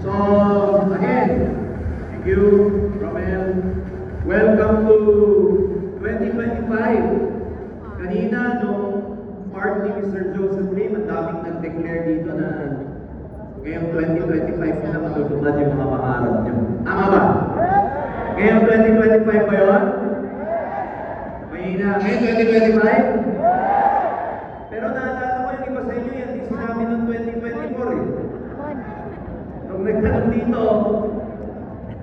So, again, thank you, Romel. Welcome to 2025. Kanina, nung part ni Mr. Joseph Lim, ang daming nag-declare dito na ngayong 2025 na matutupad yung mga pangarap niyo. Tama ba? Ngayong 2025 ba yun? Mahina. Ngayong 2025? Pero naalala ko yung iba sa inyo, yan din sinabi ng 2024 eh. Nung nagtanong dito,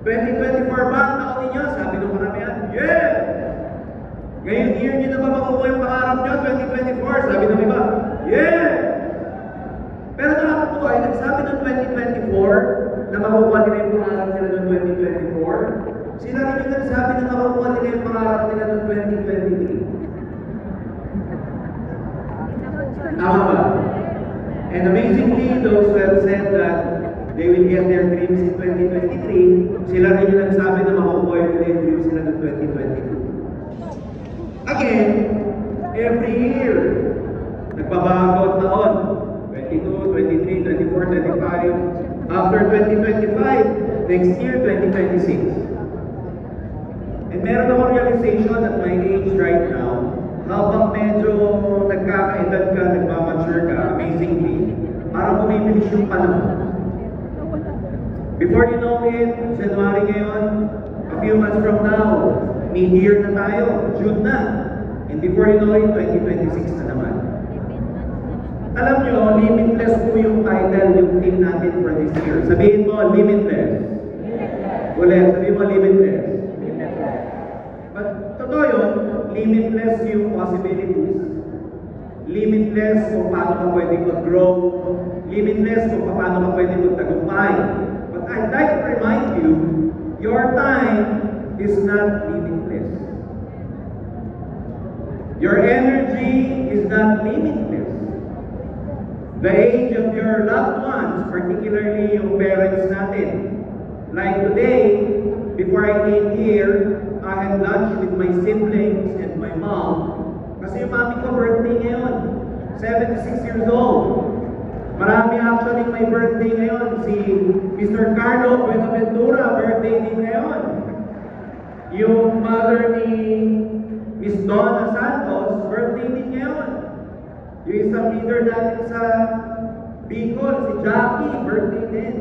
2024 ba ang taon ninyo? Sabi ng maramihan, yeah! Ngayong year nyo na ba makukuha yung pangarap nyo? 2024? Sabi ng iba, yeah! Pero nakakatuwa ay nagsabi ng 2024 na makukuha nila yung pangarap nila ng 2024. Sila rin yung nagsabi na makukuha nila yung pangarap nila ng 2023. Tama ba? And amazingly, those who have said that they will get their dreams in 2023, sila rin yung nagsabi na makukuha nila yung dreams nila ng 2022. Again, every year, nagbabago ang taon. 22, 23, 24, 25. After 2025, next year, 2026. And meron akong realization at my age right now, habang medyo nagkakaedad ka, nagmamature ka, amazingly, parang bumibilis yung panahon. Before you know it, January ngayon, a few months from now, mid-year na tayo, June na. And before you know it, 2026 na naman. Alam nyo, limitless po yung title, yung team natin for this year. Sabihin mo, limitless. Ulit, sabihin mo, limitless. But totoo yun, limitless yung possibilities. Limitless kung paano ka pwedeng mag-grow. Limitless kung paano ka pwedeng magtagumpay. But I'd like to remind you, your time is not limitless. Your energy is not limitless. The age of your loved ones, particularly yung parents natin. Like today, before I came here, I had lunch with my siblings and my mom. Kasi yung mami ko birthday ngayon, 76 years old. Marami actually may birthday ngayon. Si Mr. Carlo Buenaventura, birthday din ngayon. Yung mother ni Miss Donna Santos, birthday din ngayon. Yung isang leader natin sa Bicol, si Jackie, birthday din.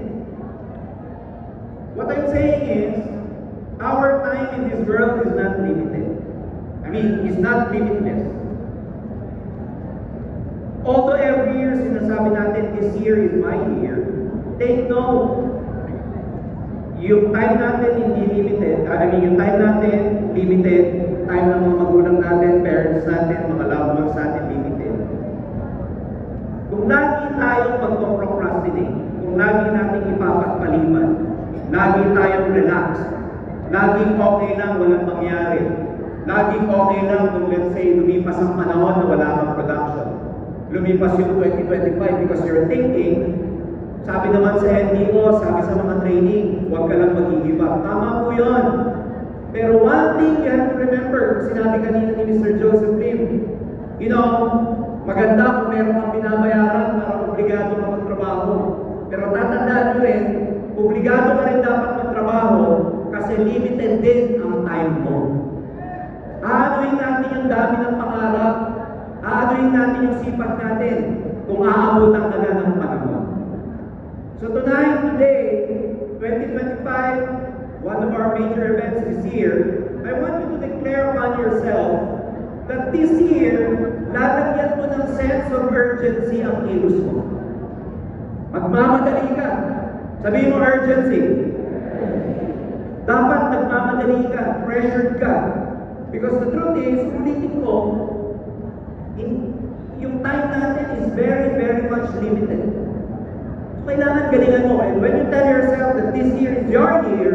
What I'm saying is, our time in this world is not limited. I mean, it's not limitless. Although every year sinasabi natin, this year is my year, take note. Yung time natin hindi limited. Yung time natin limited. Time ng mga magulang natin, parents natin, mga loved ones natin limited. Kung lagi tayong magpo-procrastinate, kung lagi natin ipapagpaliban, lagi tayong relax, laging okay lang walang mangyari, laging okay lang kung let's say lumipas ang panahon na wala kang production, lumipas yung 2025 because you're thinking, sabi naman sa NDO, sabi sa mga training, huwag ka lang mag-give up. Tama po yun. Pero one thing you have to remember, sinabi kanina ni Mr. Joseph Lim, you know, maganda kung meron kang binabayaran para obligado ka magtrabaho. Pero tatandaan nyo rin, obligado ka rin dapat magtrabaho kasi limited din ang time mo. Aanuin natin yung dami ng pangarap, aanuin natin yung sipat natin kung aabutan ka na ng panahon. So tonight, today, 2025, one of our major events this year, I want you to declare upon yourself that this year, lalagyan mo ng sense of urgency ang kilos mo. Magmamadali ka. Sabihin mo urgency. Dapat nagmamadali ka, pressured ka. Because the truth is, ulitin ko, yung time natin is very, very much limited. So, kailangan galingan mo. And when you tell yourself that this year is your year,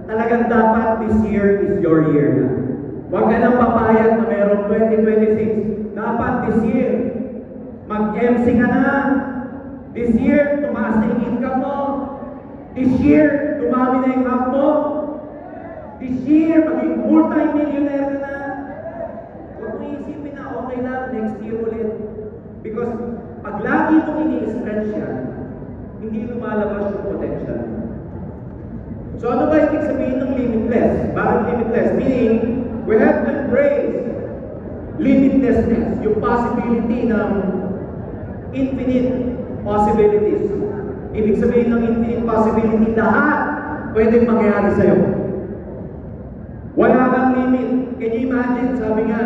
talagang dapat this year is your year na. Huwag ka nang papayag na mayroong 2026. Dapat this year, mag-MC ka na. This year, tumaas na yung income mo. This year, dumami na yung app mo. This year, maging multi-millionaire ka na. Huwag mo isipin na okay lang next year ulit. Because pag lagi mong ini-stretch yan, hindi lumalabas yung potential. So ano ba ibig sabihin ng limitless? Bakit limitless? Meaning, we have to embrace limitlessness, yung possibility ng infinite possibilities. Ibig sabihin ng infinite possibility, lahat pwedeng mangyari sa'yo. Wala kang limit. Can you imagine? Sabi nga,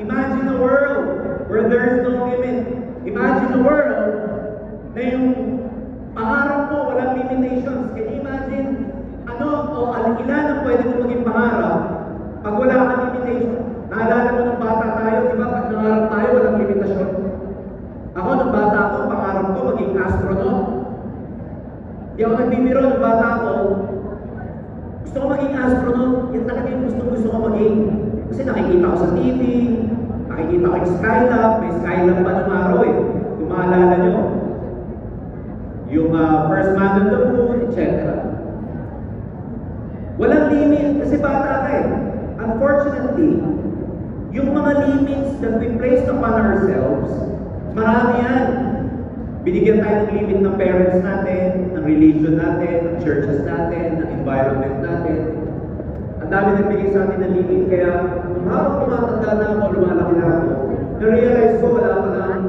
imagine a world where there is no limit. Imagine a world na yung pangarap mo, walang limitations. Can you imagine? Ano o ilan ang pwede mo maging pangarap pag wala kang limitation? Naalala mo nung bata tayo, di ba? Pag nangarap tayo, walang limitasyon. Ako, nung bata ako, pangarap ko maging astronaut. Di ako nagbibiro nung bata ako. Gusto ko maging astronaut. Yan talaga yung gusto ko maging. Kasi nakikita ko sa TV, nakikita ko yung Skylab, may Skylab pa nung araw eh. Kung maalala nyo. Yung first man on the moon, etc. Walang limit kasi bata ka eh. Unfortunately, yung mga limits that we place upon ourselves, marami yan. Binigyan tayo ng limit ng parents natin, ng religion natin, ng churches natin, ng environment natin. Ang dami nagbigay sa atin ng limit, kaya habang tumatanda na ako, lumalaki na ako, na-realize ko wala pa lang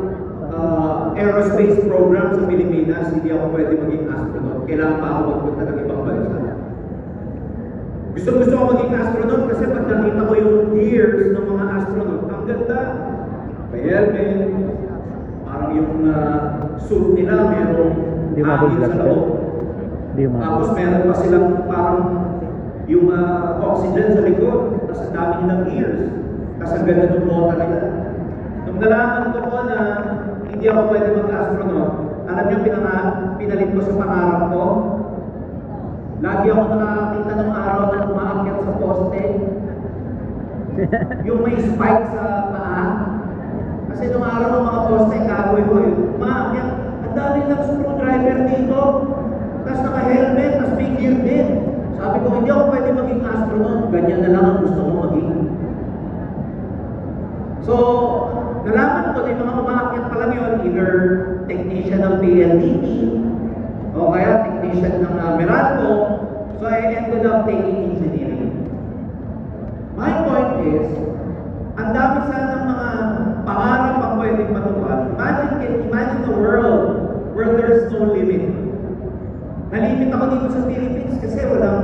aerospace program sa Pilipinas, hindi ako pwede maging astronaut. Kailangan pa ako magpunta ng ibang bansa. Gusto ko maging astronaut kasi pag nakita ko yung gears ng mga astronaut, ang ganda. May helmet, parang yung suit nila, merong hangin sa loob. Tapos meron pa silang parang yung oxygen sa likod, tapos ang dami nilang gears. Tapos ang ganda ng bota nila. Nung nalaman ko po na hindi ako pwede mag-astronaut, alam niyo pinalit ko sa pangarap ko, lagi ako nakakita ng araw na umaakyat sa poste. Yung may spike sa paa. Kasi nung araw ng mga poste, kagoy ko yun. Umaakyat. Ang dami lang screwdriver dito. Tapos naka-helmet, tapos may gear din. Sabi ko, hindi ako pwede maging astronaut. Ganyan na lang ang gusto ko maging. So, nalaman ko na yung mga umaakyat pa lang yun, either technician ng PLDT, o kaya technician ng Meralco. So I ended up taking engineering. My point is, ang dami sanang mga pangarap ang pwedeng matupad. Imagine a world where there's no limit. Nalimit ako dito sa Philippines kasi walang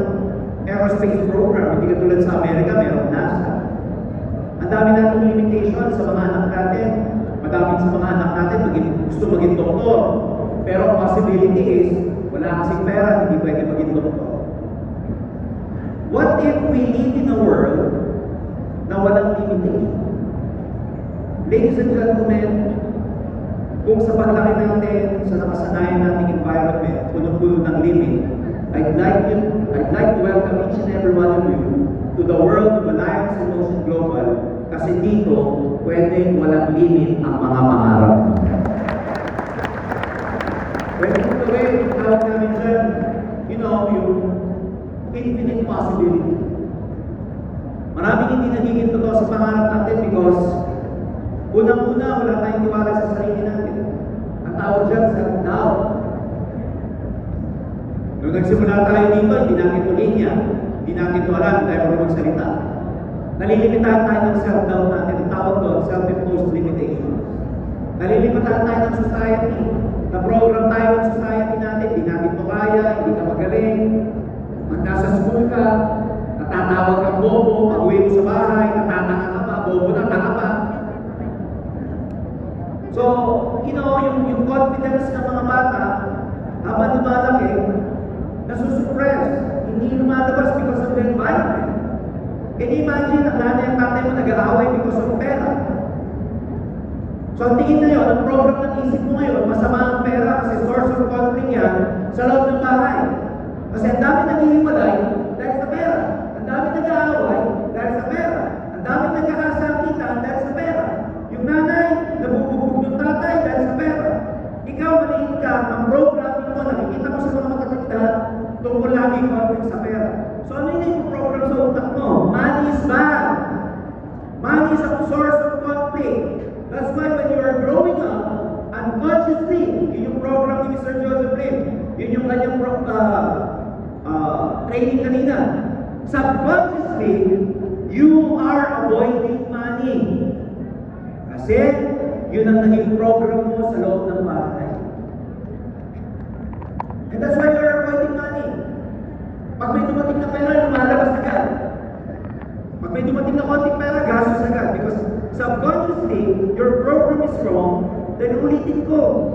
aerospace program. Hindi katulad sa Amerika, meron NASA. Ang dami natin limitation sa mga anak natin. Madami sa mga anak natin gusto maging doktor. Pero ang possibility is, wala kasing pera, hindi pwede maging doktor. What if we live in a world na walang limitation? Ladies and gentlemen, kung sa paglaki natin, sa nakasanayan nating environment, puno-puno ng limit, I'd like to welcome each and every one of you to the world of Alliance in Motion Global, kasi dito, pwedeng walang limit ang mga pangarap. When you look away, yung tawag namin dyan, yung infinite possibility. Maraming hindi nagiging totoo sa pangarap natin because unang-una, wala tayong tiwala sa sarili natin. Ang tawag dyan, self-doubt. Nung nagsimula tayo dito, hindi natin ito linya. Hindi natin ito alam, hindi tayo marunong magsalita. Nalilimitahan tayo ng self-doubt natin. Ang tawag doon, self-imposed limitations. Nalilimitahan tayo ng society. Na-program tayo ng society natin, hindi natin ito kaya, hindi ka magaling. Pag nasa school ka, natatawag kang bobo, pag-uwi mo sa bahay, natatanga ka pa, bobo na, tanga pa. So, yung confidence ng mga bata, habang lumalaki, nasusuppress. Hindi lumalabas because of the environment. Can you imagine, ang nanay ang tatay mo nag-aaway because of pera? So, ang tingin na yun, ang program ng isip mo ngayon, masama ang pera kasi source of conflict yan sa loob ng bahay. Kasi ang dami naghihiwalay dahil sa pera. Ang dami nag-aaway dahil sa pera. Ang dami nagkakasakitan dahil sa pera. Yung nanay, nabubugbog ng tatay dahil sa pera. Ikaw, maliit ka, ang programming mo, nakikita mo sa mga matatanda, tungkol lagi conflict sa pera. So ano yung program sa utak mo? Money is bad. Money is a source of conflict. That's why when you are growing up, unconsciously, yung program ni Mr. Joseph Lim, Yun yung kanyang training kanina. Subconsciously, you are avoiding money. Kasi, yun ang naging program mo sa loob ng bahay. And that's why you're avoiding money. Pag may dumating na pera, lumalabas agad. Pag may dumating na konting pera, gastos agad. Because subconsciously, your program is wrong, then ulitin ko.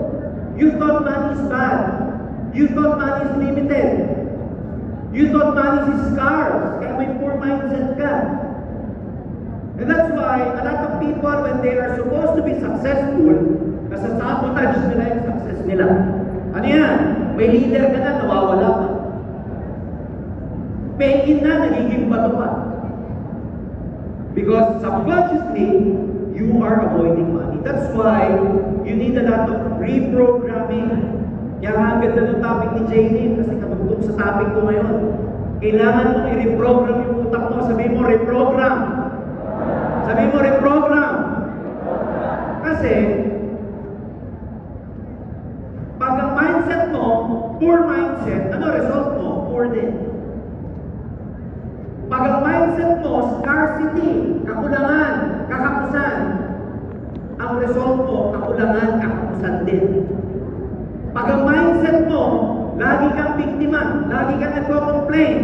You thought money is bad. You thought money is limited. You thought money is scarce. Kaya may poor mindset ka. And that's why a lot of people, when they are supposed to be successful, nasasabotage nila yung success nila. Ano yan? May leader ka na, nawawala ka. Pay-in na, nagiging bato pa. Because subconsciously, you are avoiding money. That's why you need a lot of reprogramming. Kaya ang ganda ng topic ni Jaylin, kasi katugtog sa topic ko ngayon. Kailangan mong i-reprogram yung utak mo. Sabihin mo, reprogram. Sabihin mo, reprogram. Kasi, pag ang mindset mo, poor mindset, ano result mo? Poor din. Pag ang mindset mo, scarcity, kakulangan, kakapusan, ang result mo, kakulangan, kakapusan din. Pag ang mindset mo, lagi kang biktima, lagi kang nagko-complain,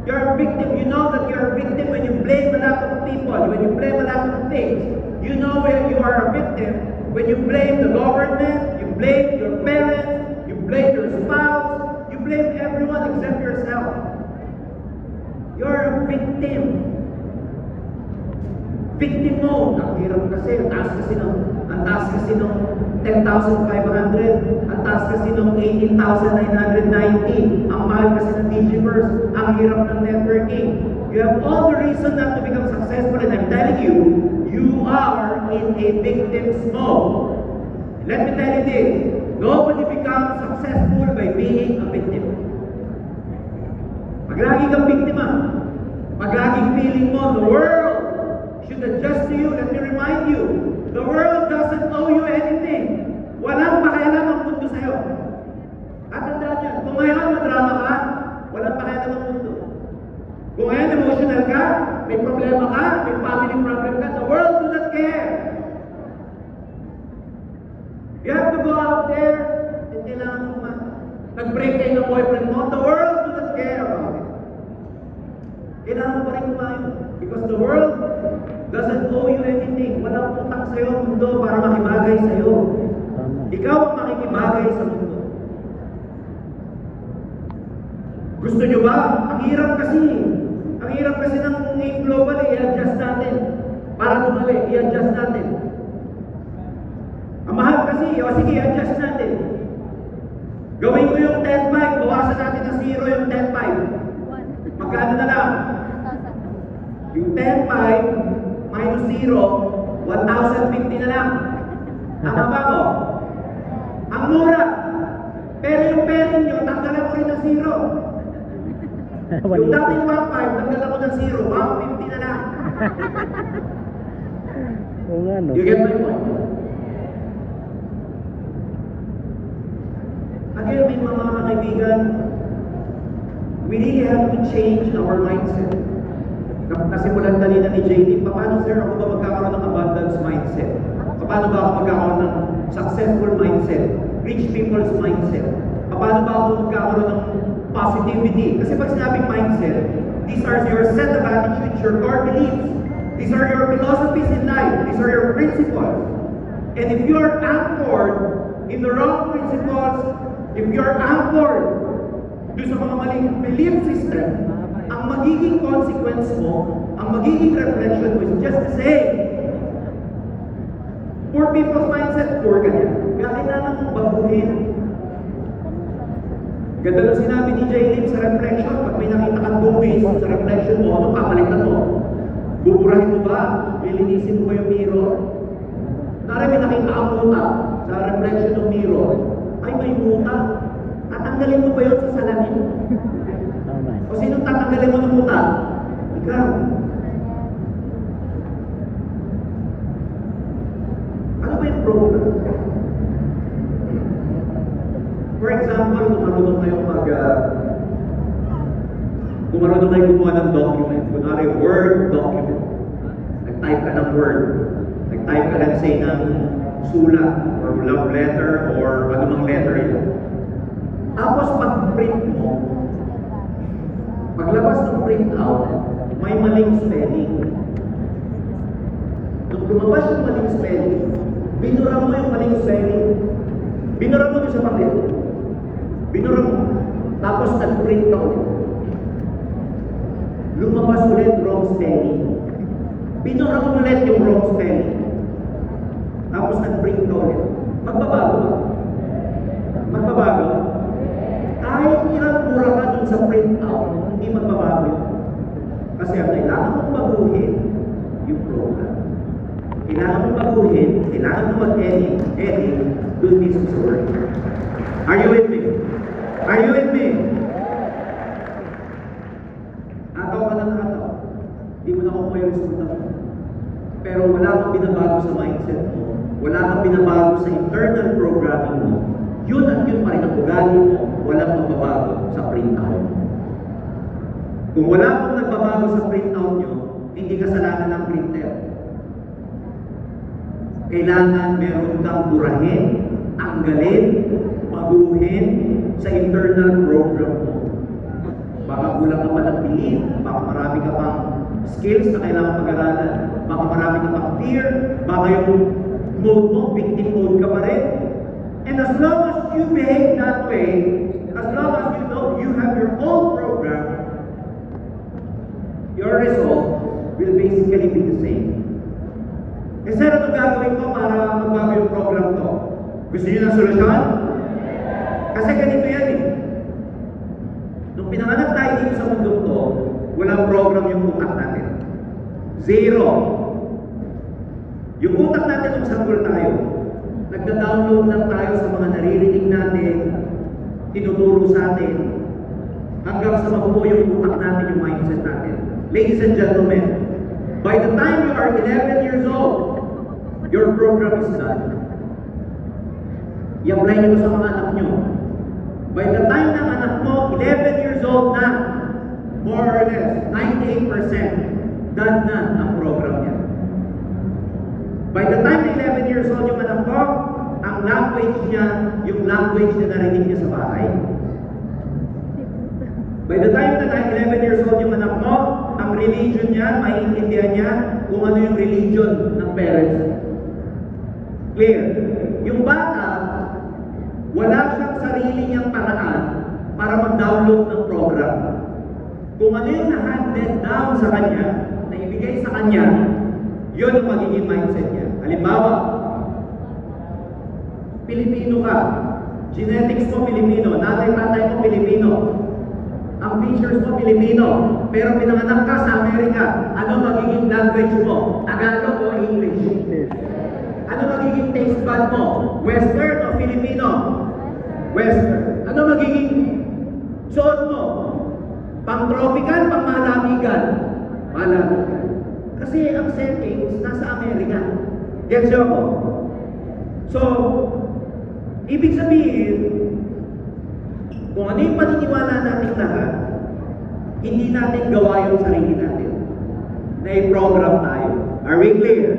you're a victim. You know that you're a victim when you blame a lot of people, when you blame a lot of things. You know when you are a victim when you blame the government, you blame your parents, you blame your spouse, you blame everyone except yourself. You're a victim. Victim mode. Ang hirap kasi, ang taas kasi ng 10,500, ang taas kasi ng 18,990, ang mahal kasi ng Digiverse, ang hirap ng networking. You have all the reason not to become successful, and I'm telling you, you are in a victim's mode. Let me tell you this, nobody becomes successful by being a victim. Pag lagi kang biktima, pag laging feeling mo, the world should adjust to you, let me remind you, the world doesn't owe you anything. Walang pakialam ang mundo sa'yo. At tandaan yan, kung ngayon madrama ka, walang pakialam ang mundo. Kung ngayon emotional ka, may problema ka, may family problem ka, the world do not care. You have to go out there, and kailangan mo nag-break kayo ng boyfriend mo, the world do not care about it. Kailangan mo pa rin kumain. Because the world doesn't owe you anything. Walang utang sa'yo ang mundo para makibagay sa'yo. Ikaw ang makikibagay sa mundo. Gusto nyo ba? Ang hirap kasi. Ang hirap kasi ng global, i-adjust natin. Para tumali, i-adjust natin. Ang mahal kasi, o sige, i-adjust natin. Gawin ko yung 10.5, bawasan natin ng 0 yung 10.5. Magkano na lang? Yung 10.5 minus 0, 1,050 na lang. Tama ba ko? Ang mura. Pero yung pera nyo, tanggalan ko rin ng 0. Yung dating 1.5, tanggalan ko ng 0, 150 na lang. You get my point? Again, may mga kaibigan, we really have to change our mindset. Nasimulan kanina ni JD, paano sir ako ba magkakaroon ng abundance mindset? Paano ba ako magkakaroon ng successful mindset? Rich people's mindset? Paano ba ako magkakaroon ng positivity? Kasi pag sinabing mindset, these are your set of attitudes, your core beliefs. These are your philosophies in life. These are your principles. And if you are anchored in the wrong principles, if you are anchored doon sa mga maling belief system, ang magiging consequence mo, ang magiging reflection mo is just the same. Poor people's mindset, poor ka yan. Kaya kailangan mong baguhin. Ganda lang sinabi ni Jaylin sa reflection, pag may nakita kang buwis sa reflection mo, ano papalitan mo? Buburahin mo ba? Lilinisin mo ba yung mirror? Nari may nakita kang muta sa reflection ng mirror. Ay, may muta. Tatanggalin mo ba yun sa salamin? O sinong tatanggalin mo ng muta? Ikaw. Ano ba yung program? For example, marunong kayo kung marunong kayo gumawa ng document, kunwari Word document, nag-type ka ng Word, nag-type ka let's say ng sulat, or love letter, or anumang letter yun. Tapos pag-print mo, paglabas ng print out, may maling spelling. Nung lumabas yung maling spelling, binura mo yung maling spelling. Binura mo doon sa papel. Binura mo. Tapos nag-print ka ulit. Lumabas ulit wrong spelling. Binura mo ulit yung wrong spelling. Tapos nag-print ka ulit. Magbabago ba? Magbabago? Kahit ilang mura ka dun sa print out, hindi magbabago yun. Kasi ang kailangan mong baguhin yung program. Kailangan mong baguhin, kailangan mong mag-edit dun mismo sa Word. Are you with me? Are you with me? Ataw ka ng ataw. Hindi mo na kukuha yung resulta mo. Pero wala kang binabago sa mindset mo. Wala kang binabago sa internal programming mo. Yun at yun pa rin ang ugali mo. Walang magbabago sa printout. Kung wala kang nagbabago sa printout nyo, hindi kasalanan ng printer. Kailangan meron kang burahin, tanggalin, baguhin sa internal program mo. Baka kulang ka pa ng belief, baka marami ka pang skills na kailangan pag-aralan, baka marami ka pang fear, baka yung mode mo, victim mode ka pa rin. And as long as you behave that way, as long as you know you have your own program, your result will basically be the same. E sir, ano gagawin ko para magbago yung program ko? Gusto niyo ng solusyon? Kasi ganito yan eh. Nung pinanganak tayo dito sa mundo to, walang program yung utak natin. Zero. Yung utak natin nung sanggol tayo, nagda-download lang tayo sa mga naririnig natin, tinuturo sa atin, hanggang sa mabuo yung utak natin, yung mindset natin. Ladies and gentlemen, by the time you are 11 years old, your program is done. I-apply nyo sa mga anak nyo. By the time ng anak mo, 11 years old na, more or less, 98% done na ang program niya. By the time na 11 years old yung anak mo, ang language niya, yung language na narinig niya sa bahay. By the time na 11 years old yung anak mo, ang religion niya, maiintindihan niya kung ano yung religion ng parents. Clear? Yung bata, wala siyang sarili niyang paraan para mag-download ng program. Kung ano yung na-handed down sa kanya, na ibigay sa kanya, yun ang magiging mindset niya. Halimbawa, Pilipino ka, genetics mo Pilipino, tatay mo Pilipino, ang features mo Pilipino, pero pinanganak ka sa Amerika, ano magiging language mo? Tagalog o English? Ano magiging taste bud mo? Western o Filipino? Western. Ano magiging suot mo? Pang-tropical, pang-malamigan? Malamigan. Kasi ang settings nasa Amerika. Gets nyo ako? So, ibig sabihin, kung ano yung paniniwala natin lahat, hindi natin gawa yung sarili natin. Na-program tayo. Are we clear?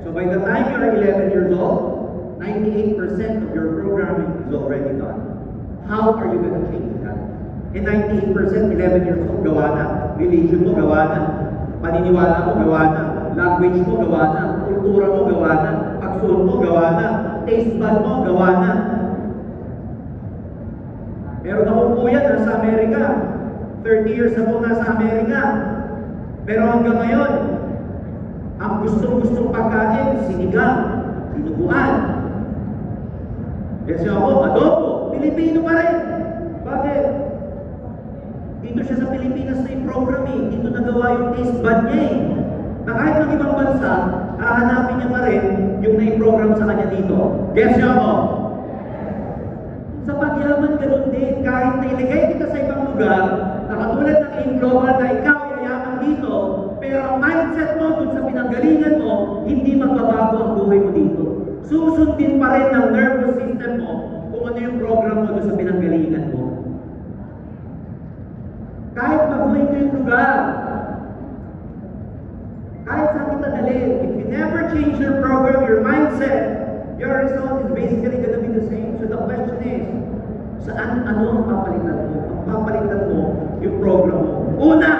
So by the time you are 11 years old, 98% of your programming is already done. How are you going to change that? And 98%, 11 years old, gawa na. Religion mo, gawa na. Paniniwala mo, gawa na. Language mo, gawa na. Kultura mo, gawa na. Pagsuot mo, gawa na. Taste bud mo, gawa na. Meron akong kuya nasa Amerika. 30 years ako nasa Amerika. Pero hanggang ngayon, ang gustong-gustong pagkain, sinigang, dinuguan. Kasi ako, adobo, Pilipino pa rin. Bakit? Dito siya sa Pilipinas na yung program eh. Dito nagawa yung taste bud niya eh. Na kahit ng ibang bansa, hahanapin niya pa rin yung na-program sa kanya dito. Guess niyo ako? Sa pagyaman, ganun din. Kahit nailagay kita sa ibang lugar, na katulad ng in-global na ikaw yayaman dito, pero ang mindset mo dun sa pinanggalingan mo, hindi magbabago ang buhay mo dito. Susundin pa rin ng nervous system mo kung ano yung program mo dun sa pinanggalingan. lugar. Kahit saan kita dalhin, if you never change your program, your mindset, your result is basically gonna be the same. So the question is, saan ano ang papalitan mo? Ang papalitan mo yung program mo. Una,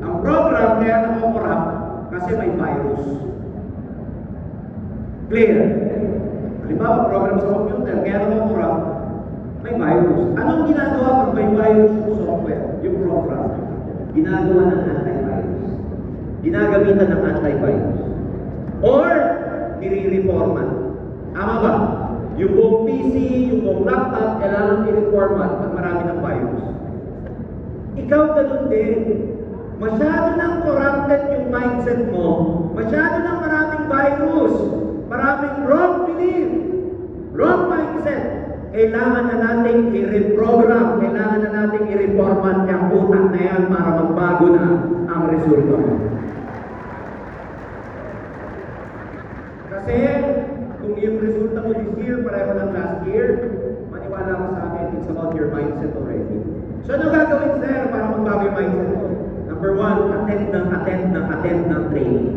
ang program kaya nakukurap kasi may virus. Clear? Halimbawa, program sa computer, kaya nakukurap, may virus. Anong ginagawa pag may virus yung software, yung program? Ginagawa ng antivirus. Ginagamitan ng antivirus. Or, nire-reformat. Tama ba? Yung buong PC, yung buong laptop, kailangan i-reformat pag marami ng virus. Ikaw ganun din. Masyado nang corrupted yung mindset mo. Masyado nang maraming virus. Maraming wrong belief. Wrong mindset. Kailangan na natin i-reprogram. Kailangan na natin i-reformat yung utak na yan para magbago na ang resulta mo. Kasi, kung yung resulta mo this year, pareho ng last year, maniwala ka sa akin, it's about your mindset already. So, ano gagawin, sir, para magbago yung mindset mo? Number one, attend ng training.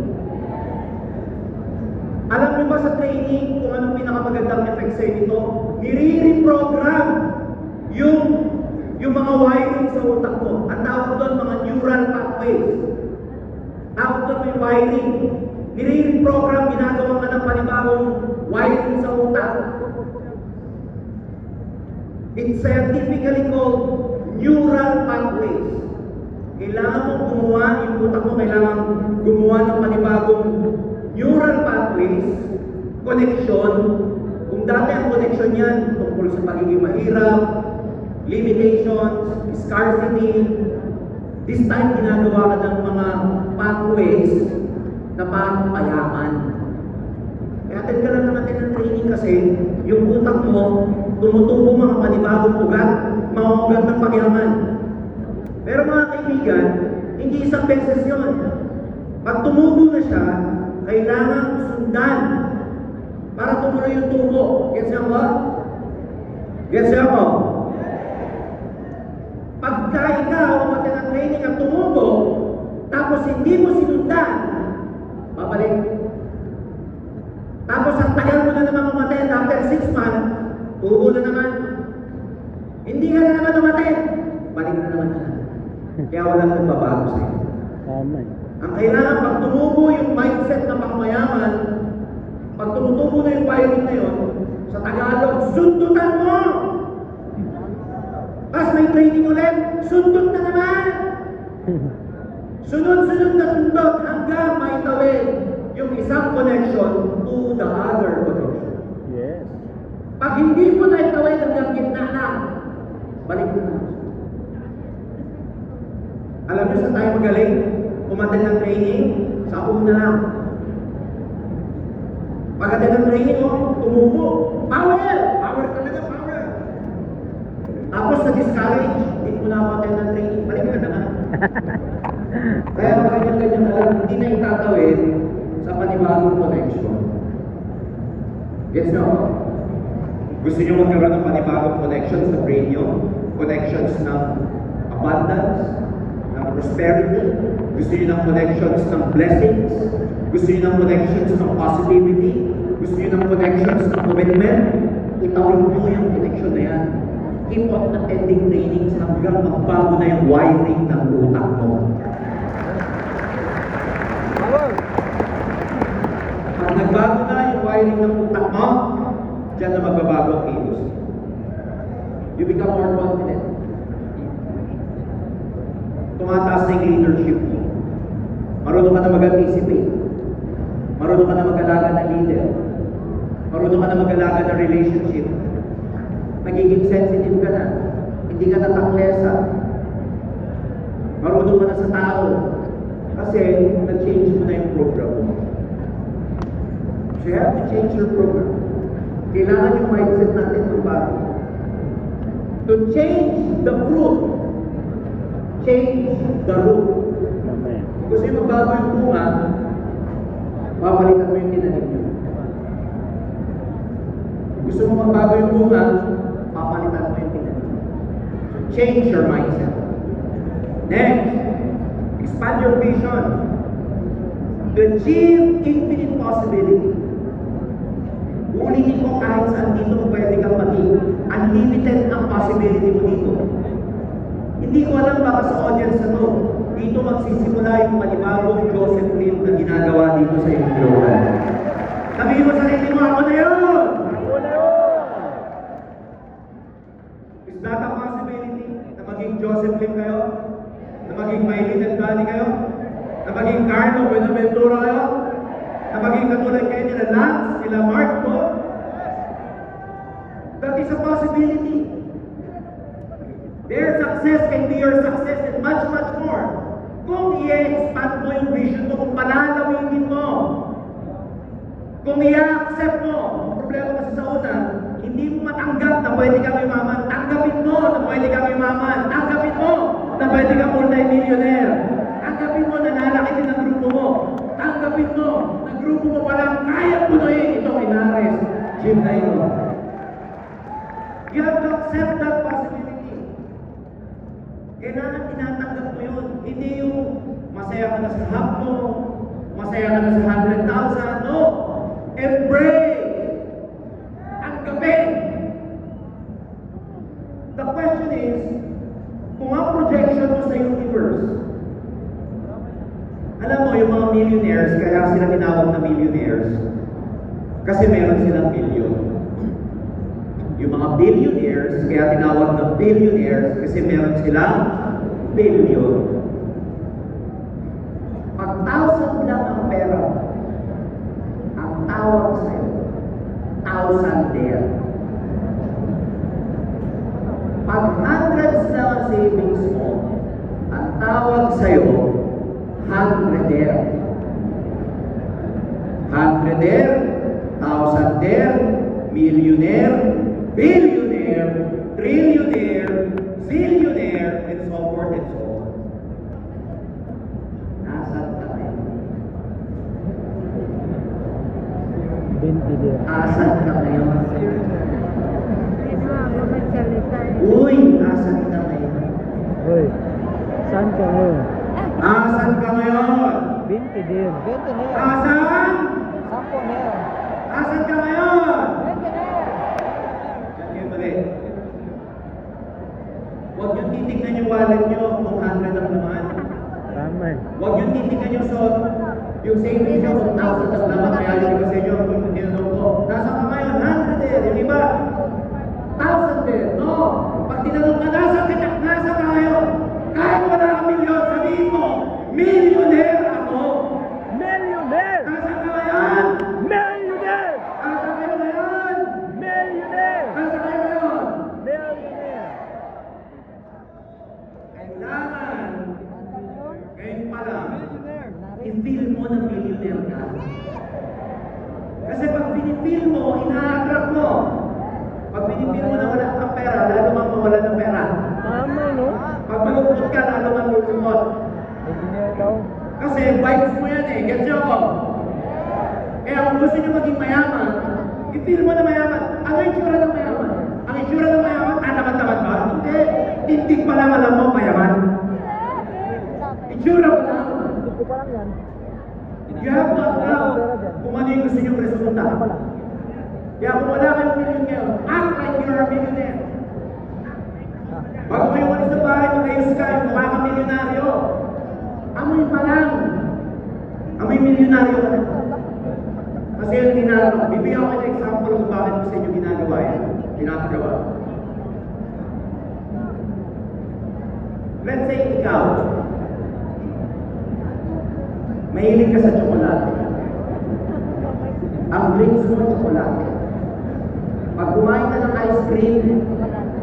Alam niyo ba sa training kung anong pinakamagandang effect sa'yo nito? Nire-reprogram yung mga wiring sa utak mo. Ang tawag doon, mga neural pathways. Tawag doon may wiring. Nire-reprogram, ginagawa ka ng panibagong wiring sa utak. It's scientifically called neural pathways. Kailangan mo gumawa, yung utak mo kailangan gumawa ng panibagong neural pathways, connection. Kung dati ang connection yan tungkol sa pagiging mahirap, limitations, scarcity, this time ginagawa ka ng mga pathways na parang payaman. Kaya attend ka lang natin ng training kasi yung utak mo tumutubo mga panibagong ugat, mga ugat ng pagyaman. Pero mga kaibigan, hindi isang beses yun. Pag tumubo na siya, kailangan sundan para tumuloy yung tubo. Gets niyo ba? Gets niyo ako? Pagka ikaw umatid ng training at tumubo, tapos hindi mo sinundan, babalik. Tapos ang tagal mo na naman umatid after 6 months, tubo na naman. Hindi ka na naman umatid, balik na naman siya. Kaya walang nagbabago sa'yo. Tama. Ang kailangan, pag tumubo yung mindset na pangmayaman, pag tumutubo na yung wiring na yun, sa Tagalog, sundutan mo! Tapos may training ulit, sundot na naman! Sunod-sunod na sundot hanggang maitawid yung isang connection to the other connection. Yes. Pag hindi mo na itawid hanggang gitna na, balik mo na. Alam niyo sa tayo magaling? Umatid ng training, sa una lang. Pag-atid ng training, tumubo. Power! Power talaga, power! Tapos na-discourage, hindi mo na ako attend ng training. Balik ka naman. Kaya ganyan-ganyan na lang, hindi na itatawid sa panibagong connection. Gets nyo? Gusto nyo magkaroon ng panibagong connections sa brain nyo? Connections ng abundance, ng prosperity? Gusto nyo ng connections ng blessings? Gusto nyo ng connections ng positivity? Gusto nyo ng connections ng commitment? Itawid nyo yung connection na yan. Keep on attending trainings hanggang magbago na yung wiring ng utak mo. Pag nagbago na yung wiring ng utak mo, diyan na magbabago ang kilos. You become more confident. Tumataas na yung leadership mo. Marunong ka na mag-anticipate. Marunong ka na mag-alaga ng leader. Marunong ka na mag-alaga ng relationship. Nagiging sensitive ka na. Hindi ka nataklesa. Marunong ka na sa tao. Kasi nag-change mo na yung program mo. So you have to change your program. Kailangan yung mindset natin magbago. To change the fruit, change the root. Kung gusto yung magbago yung bunga, papalitan mo yung tinanim nyo. Gusto mo magbago yung bunga, papalitan mo yung tinanim nyo. So change your mindset. Next, expand your vision to achieve infinite possibility. Ulitin ko kahit saan dito pwede kang maging. Unlimited ang possibility mo dito. Hindi ko alam baka sa audience na to, dito magsisimula yung panibagong Joseph Lim na ginagawa dito sa Global. Sabihin mo sa sarili mo, ako na yun! Is that a possibility na maging Joseph Lim kayo? Na maging Maylin and Bani kayo? Na maging Carlo Buenaventura kayo? Na maging katulad kayo nila Lance, nila Mark po? That is a possibility. Their success can be your success and much, much more. Kung i-expand mo yung vision mo, kung palalawinin mo, kung i-accept mo, ang problema kasi sa una, hindi mo matanggap na pwede kang yumaman. Tanggapin mo na pwede kang yumaman. Tanggapin mo na pwede kang multi-millionaire. Tanggapin mo na lalaki din ang grupo mo. Tanggapin mo na grupo mo palang kaya punuin itong Inares gym na ito. You have to accept that possibility. Kailangan tinatanggap mo yun. Hindi yung masaya ka na sa half mo, masaya ka na sa 100,000. No! Embrace! Tanggapin! The question is, kung ang projection mo sa universe, alam mo, yung mga millionaires, kaya sila tinawag na millionaires, kasi meron silang billion. Yung mga billionaires, kaya tinawag na billionaires, kasi meron silang billion. Pag 1,000 lang ang pera, ang tawag sa'yo, 1,000 there. Pag hundreds lang ang savings mo, ang tawag sa'yo, 100 there. 100 there, 1,000 there, millionaire, billionaire, trillionaire, zillionaire, and so forth and so on. Nasaan ka ngayon? 20 din. Asan ka ngayon? Uy, asan ka ngayon? Uy, saan ka ngayon? Asan ka ngayon? 20 din. 20 na yan. Asan? 10 na yan. Asan ka ngayon? 20 na yan. Yan yung mali. Huwag yung titignan yung wallet nyo kung 100 lang naman. Tama eh. Huwag yung titignan yung yung savings nyo kung 1,000 lang naman. Kaya yung iba sa inyo, kung tinanong ko, nasa ka ngayon? 100 there. Yung iba, 1,000 there. No. Pag tinanong ka, nasa ka ngayon? Kahit wala kang milyon, sabihin mo, millionaire ako. Millionaire! Nasa ka ngayon? Millionaire! Nasa kayo ngayon? Millionaire! Nasa kayo ngayon? Millionaire! Kailangan, ngayon pa lang, i-feel mo na millionaire ka. Kasi pag pinipil mo, ina-attract mo. Pag pinipil mo na wala kang pera, lalo mang mawala ng pera. Tama no? Pag malungkot ka, lalo mang lulungkot. Engineer daw. Kasi vibes mo yan eh, gets nyo ko? Kaya kung gusto nyo maging mayaman, i-feel mo na mayaman. Ano yung itsura ng mayaman? Ang itsura ng mayaman, tataman-taman ba? Hindi. Tindig pa lang alam mo, mayaman. Itsura mo lang. Hindi ko pa lang yan. You have to attract kung ano yung gusto nyo resulta. Kaya kung wala kayong million ngayon, act like you're a millionaire. Bago kayo umalis sa bahay, mag-ayos ka, yung mukha kang milyonaryo. Amoy pa lang. Amoy milyonaryo ka na. Kasi yung ginagawa, bibigyan ko kayo ng example kung bakit mo sa inyo ginagawa yan. Ginagawa. Let's say ikaw, mahilig ka sa tsokolate. Ang drinks mo, tsokolate. Pag kumain ka ng ice cream,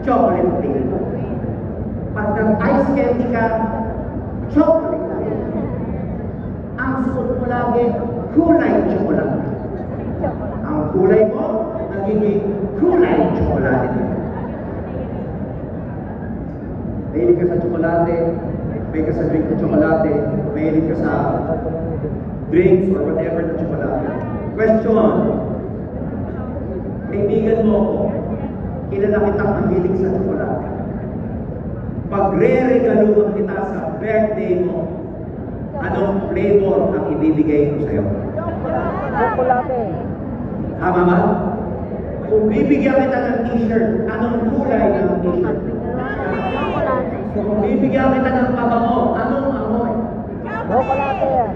chocolate drink. Pag nag-ice candy ka, chocolate lang. Ang suot mo lagi, kulay chocolate. Ang kulay mo, nagiging kulay chocolate din. Mahilig ka sa tsokolate, may ka sa drink na tsokolate, mahilig ka sa drinks or whatever na tsokolate. Question. Kaibigan mo ako, kilala kitang mahilig sa tsokolate. Pag re-regalo regaluhan kita sa birthday mo, anong flavor ang ibibigay ko sa'yo? Chocolate. Tama ba? Kung bibigyan kita ng t-shirt, anong kulay ng t-shirt? Kung bibigyan kita ng pabango, anong amoy? Chocolate yan.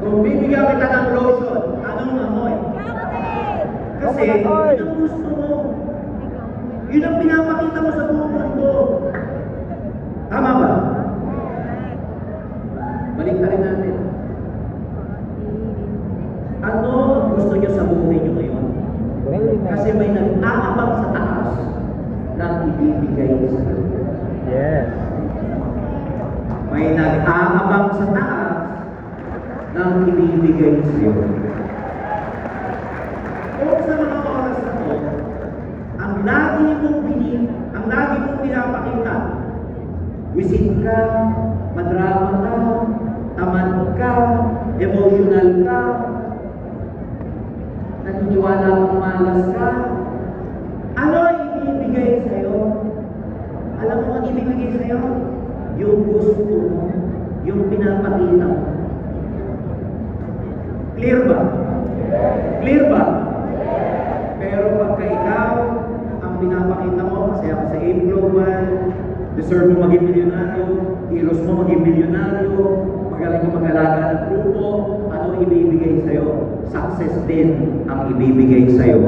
Kung bibigyan kita ng lotion, anong amoy? Kasi yun ang gusto mo. Yun ang pinapakita mo sa buong mundo. Tama ba? Balik na rin natin. Ano ang gusto niyo sa buhay niyo ngayon? Kasi may nag-aabang sa taas ng ibibigay sa iyo. Yes. May nag-aabang sa taas ng ibibigay sa iyo. Kung sa mga oras na to, ang lagi mong pinapakita, wisit ka, madrama ka, tamad ka, emotional ka, naniniwala kang malas ka, ano ang ibibigay sa'yo? Alam mo ang ibibigay sa'yo? Yung gusto mo, yung pinapakita mo. Clear ba? Clear ba? Pero pagka ikaw, ang pinapakita mo, kasi ako sa AIM Global, deserve mo maging milyonaryo, heroes mo maging milyonaryo, magaling ka mag-alaga ng grupo, ano ibibigay sa'yo? Success din ang ibibigay sa'yo.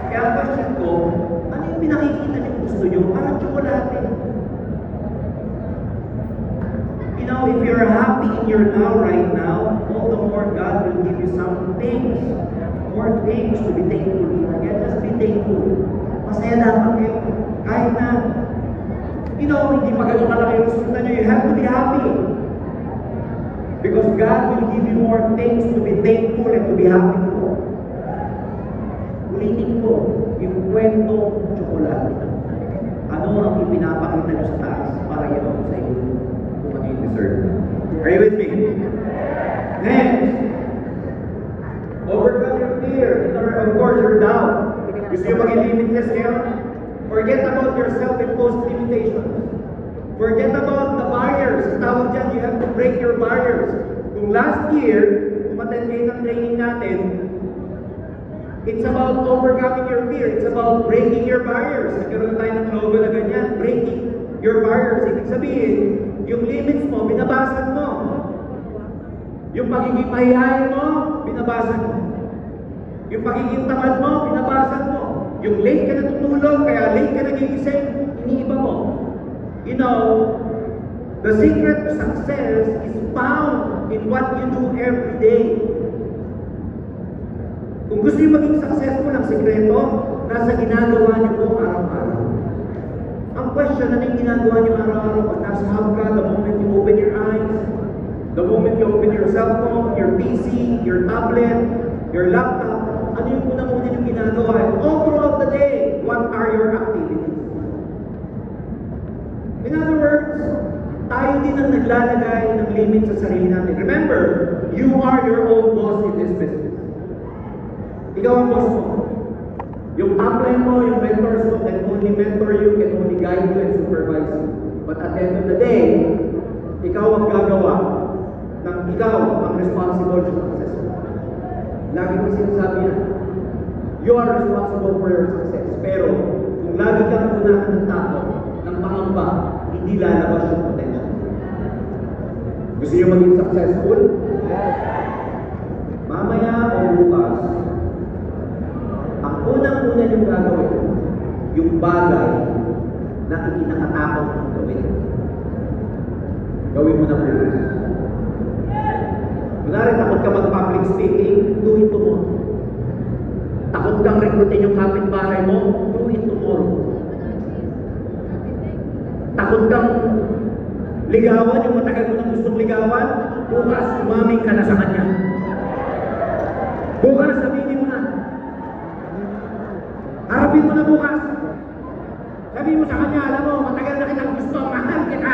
Kaya ang question ko, ano yung pinakikita niyo gusto niyo? Parang tsokolate. You know, if you're happy in your now right now, all the more God will give you some things, more things to be thankful for. Kaya just be thankful. Masaya dapat kayo. Kahit na, you know, hindi pa ganun kalaki yung resulta nyo, you have to be happy. Because God will give you more things to be thankful and to be happy for. Ulitin ko, yung kwento tsokolate. Ano ang ipinapakita nyo sa taas para yan ako sa inyo kung ano yung deserve. Are you with me? Next, overcome your fear. Of course, your doubt. Gusto nyo maging limitless kayo? Forget about your self-imposed limitations. Forget about the barriers. Tawag dyan, you have to break your barriers. Kung last year, umattend kayo ng training natin, it's about overcoming your fear. It's about breaking your barriers. Nagkaroon tayo ng logo na ganyan, breaking your barriers. Ibig sabihin, yung limits mo, binabasag mo. Yung pagiging mahihayin mo, binabasag mo. Yung pagiging tamad mo, binabasag mo. Yung late ka natutulog, kaya late ka nagigising, iniiba mo. You know, the secret to success is found in what you do every day. Kung gusto nyo maging successful, ang sekreto, nasa ginagawa nyo po araw-araw. Ang question, ano yung ginagawa nyo araw-araw? Pag nasa hub ka, the moment you open your eyes, the moment you open your cell phone, your PC, your tablet, your laptop, ano yung unang-una yung ginagawa? All throughout the day, what are your activities? In other words, tayo din ang naglalagay ng limit sa sarili natin. Remember, you are your own boss in this business. Ikaw ang boss mo. Yung upline mo, yung mentors mo can only mentor you, can only guide you and supervise you. But at the end of the day, ikaw ang gagawa ng ikaw ang responsible sa success mo. Lagi ko sinasabi yan. You are responsible for your success. Pero kung lagi kang unahan ng tao, ng pangamba, hindi lalabas yung potential. Gusto niyo maging successful? Mamaya o bukas, ang unang-una yung gagawin, yung bagay na ikinakatakot mong gawin. Gawin mo na bukas. Kunwari, takot ka mag-public speaking, do it tomorrow. Takot kang rekrutin yung kapitbahay mo, do it tomorrow. Takot kang ligawan, yung matagal mo nang gustong ligawan, bukas, umaming ka na sa kanya. Bukas, sabihin mo na. Harapin mo na bukas. Sabihin mo sa kanya, alam mo, matagal na kitang gusto, mahal kita.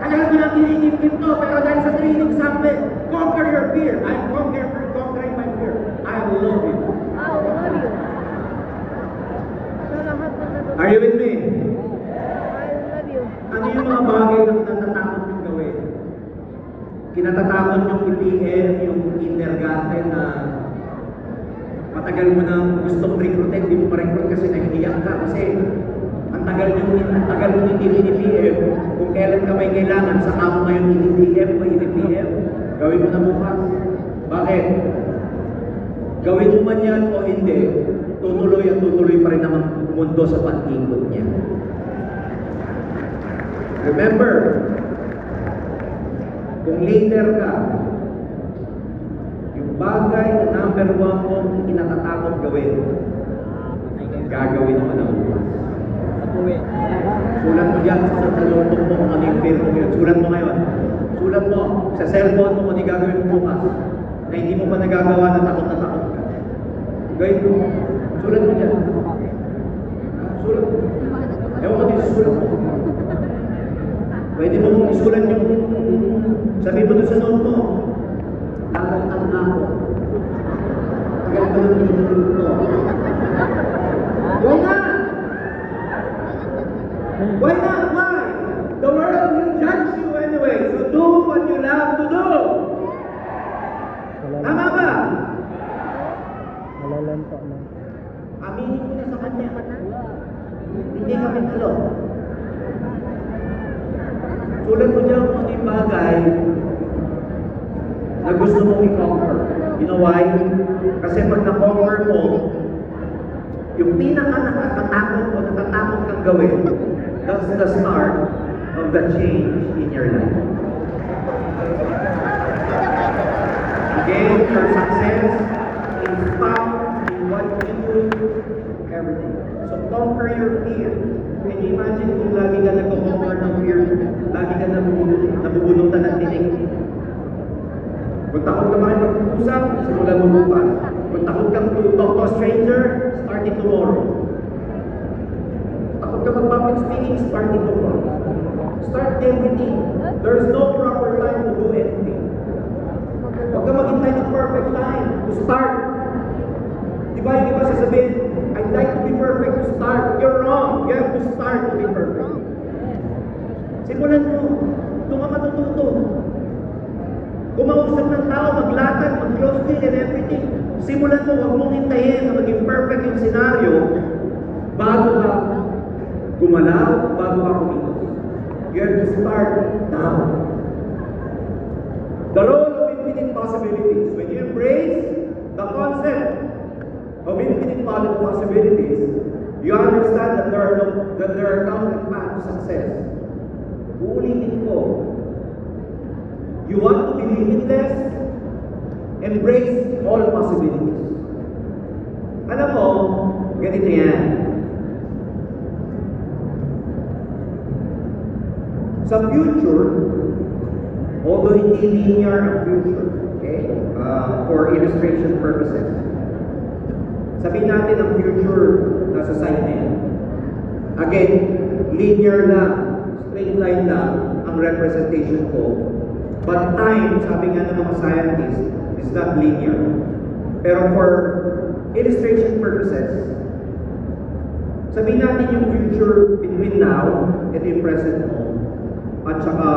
Tagal ko lang tinigip to, pero dahil sa training sabi, conquer your fear. I'm conquering my fear. I love you. Oh, I love you. Are you with me? I love you. Ano yung mga bagay na natatakot yung gawin? Kinatatakot yung i-PM, yung kindergarten na matagal mo nang gustong recruitin, hindi mo ma-recruit kasi nahihiyak ka. Kasi ang tagal mo hindi i-PM. Kung kailan ka may kailangan, saka mo ngayon i-PM o i-PM, gawin mo na bukas. Bakit? Gawin mo man yan o hindi, tutuloy at tutuloy pa rin naman mundo sa pag-ikot niya. Remember, kung leader ka, yung bagay na number 1 mong kinatatakot gawin, gagawin mo na bukas. Uwi. Sulat mo dyan sa notebook mo kung ano yung feel mo yun. Sulat mo ngayon. Sulat mo sa cellphone mo kung ano yung gagawin mo bukas na hindi mo pa nagagawa na takot ka. Gawin mo. Sulat mo dyan. Sulat mo. Ewan ko din sa sulat mo. Pwede mo mong isulat yung sabi mo doon sa note mo. Lalatang na ako. Tagal ka lang pinutulog mo. Why not? Why not? Why? The world will judge you anyway. So do what you love to do. Tama ba? Malalanto na. Aminin mo na sa kanya. Hindi kami talo. Sulat mo dyan kung ano yung bagay na gusto mong i-conquer. You know why? Kasi pag na-conquer mo, yung pinaka nakakatakot o natatakot kang gawin, that's the start of the change in your life. Again, your success is found in what you do, everything. So conquer your fear. Can you imagine kung lagi ka nag-conquer ng fear, lagi ka nabubunutan ng tinig? Kung takot ka makipag-usap, simulan mo bukas. Kung takot kang to talk to a stranger, start it tomorrow. Takot ka mag-public speaking, start it tomorrow. Start everything. There's no proper time to do anything. Huwag ka maghintay ng perfect time to start. Di ba yung iba sasabihin, I'd like to be perfect to start. You're wrong. You have to start to be perfect. Simulan mo. Doon ka matututo. Kumausap ng tao, maglatag, mag-close deal and everything. Simulan mo, huwag mong hintayin na maging perfect yung senaryo bago ka gumalaw, bago ka kumilos. You have to start now. The role of infinite possibilities. When you embrace the concept of infinite possibilities, you understand that there are countless paths to success. Uulitin ko. You want to be limitless? Embrace all possibilities. Alam mo, ganito yan. Sa future, although hindi linear ang future, okay, for illustration purposes, sabihin natin ang future nasa side na yan. Again, linear lang, straight line lang ang representation ko. But time, sabi nga ng mga scientists, is not linear. Pero for illustration purposes, sabihin natin yung future between now and yung present mo, at saka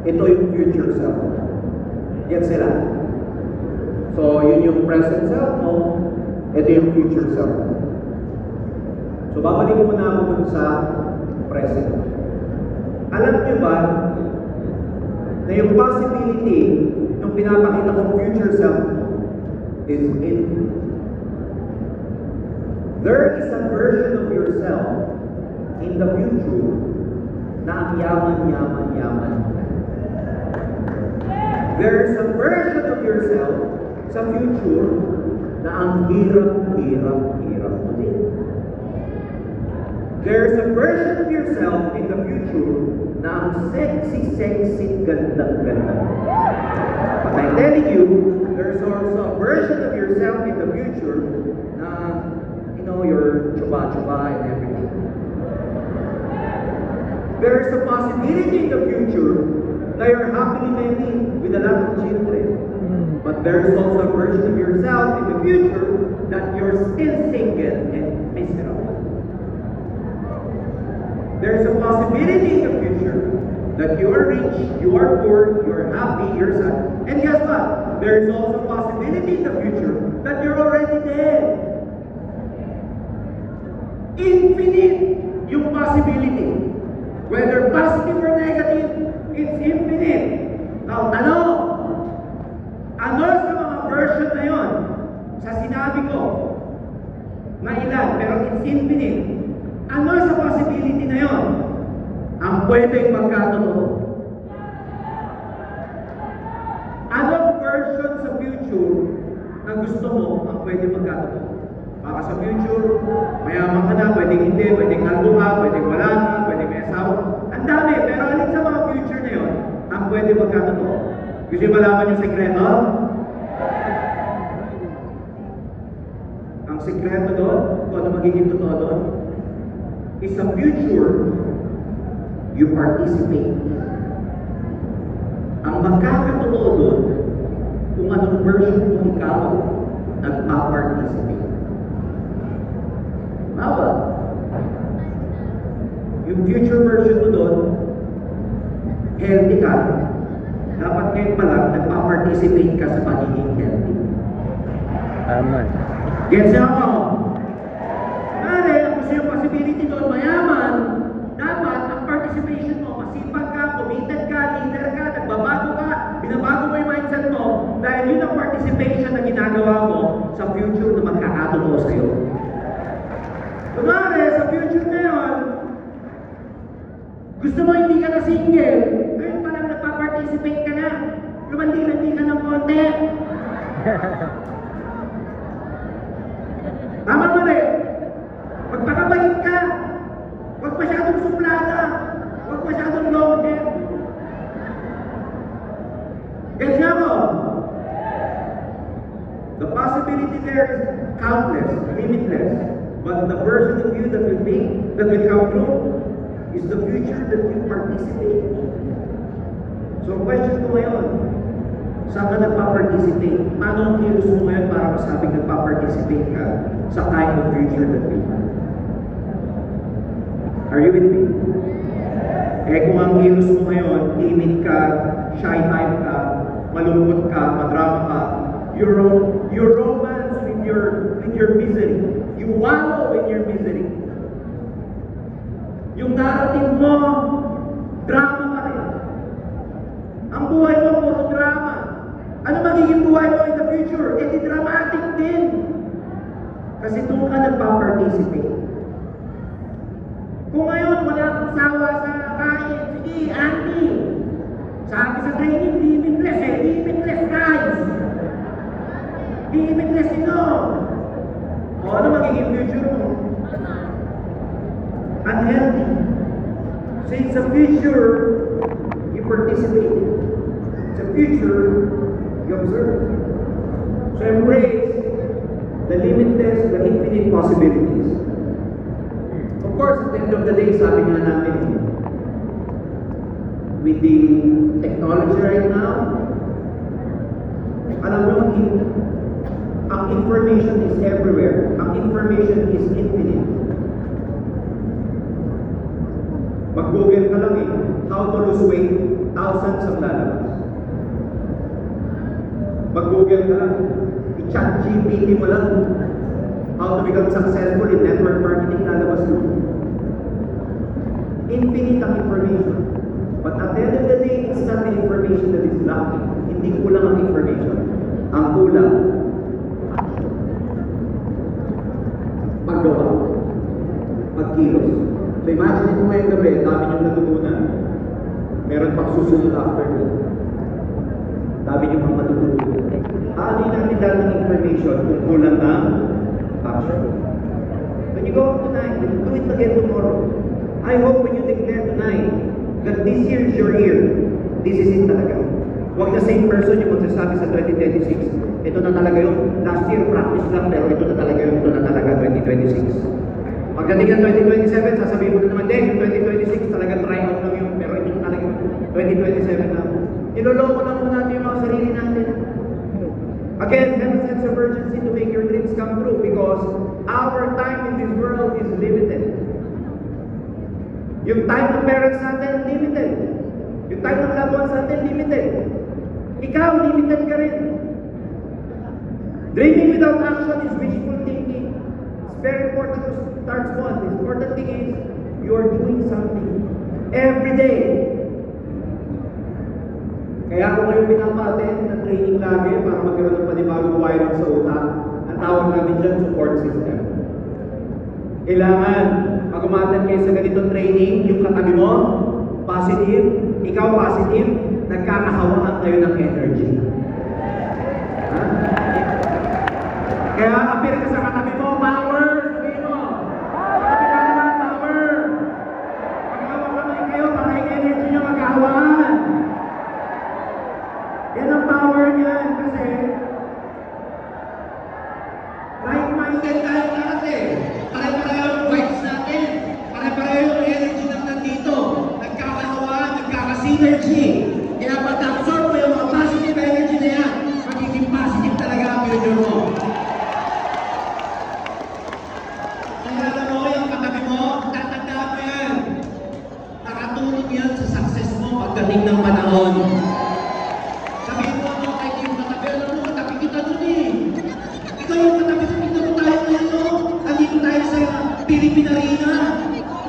ito yung future self. Get sila. So, yun yung present self mo, ito yung future self mo. So, babalik mo na ako dun sa present. Alam niyo ba na yung possibility ng pinapakita kong future self is infinite. There is a version of yourself in the future na ang yaman. There is a version of yourself sa future na ang hirap mo din. There is a version of yourself in the future na ang sexy, ganda. But I'm telling you, there's also a version of yourself in the future na, you know, you're chuba and everything. There is a possibility in the future that you're happily married with a lot of children. But there is also a version of yourself in the future that you're still single and miserable. possibility in the future that you are rich, you are poor, you are happy, you're sad. And guess what? There is also a possibility in the future that you're already dead. Infinite yung possibility. Whether positive or negative, it's infinite. Now, ano sa mga version na yon sa sinabi ko na ilan, pero it's infinite. Ano sa possibility na yon ang pwedeng magkatotoo? Anong version sa future na gusto mo ang pwedeng magkatotoo? Baka sa future, mayaman ka na, pwedeng hindi, pwedeng kalbo ka, pwedeng wala na, pwedeng may asawa. Ang dami, pero alin sa mga future na yon ang pwedeng magkatotoo? Gusto yung malaman yung sekreto? Ang sekreto doon, kung ano magiging totoo doon, is a future you participate. Ang magkakatotoo doon, kung anong version mo ikaw nagpa-participate. Tama? Yung future version mo doon, healthy ka. Dapat ngayon pa lang, nagpa-participate ka sa pagiging healthy. Tama. Gets niyo ako? Kaya, kung gusto yung possibility doon mayaman, dapat ang participation mo, masipag ka, committed ka, leader ka, nagbabago ka, binabago mo yung mindset mo, dahil yun ang participation na ginagawa mo sa future na magkakatotoo sa'yo. Kunwari, sa future na yun, gusto mo hindi ka na single, ngayon pa lang nagpa-participate ka na, lumandi-landi ka ng konti. Tama mo rin. Magpakabait ka. Huwag masyadong suplada. Huwag masyadong long hair. Gets niya mo? The possibility there is countless, limitless. But the version of you that will come true, is the future that you participate in. So, question ko ngayon, saan ka nagpa-participate? Paano ang kilos mo ngayon para masabing nagpa-participate ka sa kind of future that we have? Are you with me? Eh kung ang kilos mo ngayon, timid ka, shy type ka, malungkot ka, madrama ka, you romance with your misery. You wallow in your misery. Yung narrative mo, drama pa rin. Ang buhay mo, puro drama. Ano magiging buhay mo in the future? Eh, di dramatic din. Kasi doon ka nagpa-participate. Kung ngayon, wala kang sawa sa kain, sige, Andy. Sabi sa training, limitless eh. Limitless, guys. Limitless ito. O ano magiging future mo? Unhealthy. So it's a future you participate in. It's a future you observe. So embrace the limitless, the infinite possibilities. Of course, at the end of the day, sabi nga namin, with the technology right now, alam mo, ang information is everywhere. Ang information is infinite. Mag-google ka lang how to lose weight, thousands ang lalabas. Mag-google ka lang, i-chat GPT mo lang, how to become successful in network marketing, lalabas mo. Infinite ang information. But at the end of the day, it's not the information that is lacking. Hindi kulang ang information. Ang kulang, paggawa, pagkilos. So imagine mo ngayong gabi, dami niyong natutunan. Meron pang susunod after me. Dami niyong pang matutunan. Ano yung natin dahil ng information kung kulang ng action? When you go out tonight, do it again tomorrow. I hope when you declare tonight that this year is your year, this is it talaga. Huwag the same person yung magsasabi sa 2026. Ito na talaga yung last year practice lang, pero ito na talaga yung ito na talaga 2026. Pagdating ng 2027, sasabihin mo na naman, yung 2026 talaga try out lang yun, pero ito na talaga 2027 na. Iloloko lang mo natin yung mga sarili natin. Again, have a sense of urgency to make your dreams come true because our time in this world is limited. Yung time ng parents natin, limited. Yung time ng loved ones natin, limited. Ikaw, limited ka rin. Dreaming without action is wishful thinking. It's very important to start small. The important thing is, you're doing something every day. Kaya ako kayo pinapa-attend na training lagi para magkaroon ng panibagong wiring sa utak. Ang tawag namin dyan, support system. Kailangan, pag umattend kayo sa ganitong training, yung katabi mo, positive, ikaw positive, nagkakahawaan kayo ng energy. Ha? Kaya appear ka sa katabi mo, power! Sabihin mo! Sabi ka naman, power! Pag-hawak kamay kayo, para yung energy nyo magkahawaan. Yan ang power niyan kasi like-minded tayo lahat eh. Pare-pareho yung vibes natin. Pare-pareho yung energy na nandito. Nagkakahawaan, nagkaka-synergy. Kaya pag-absorb mo yung mga positive energy na yan, magiging positive talaga ang future mo. Tandaan mo yung katabi mo, tatandaan mo yan. Nakatulong yan sa success mo pagdating ng panahon. Sabihin mo ano, kahit yung katabi, alam mo, katabi kita dun eh. Ikaw yung katabi, kita mo tayo ngayon, no? Andito tayo sa Philippine Arena.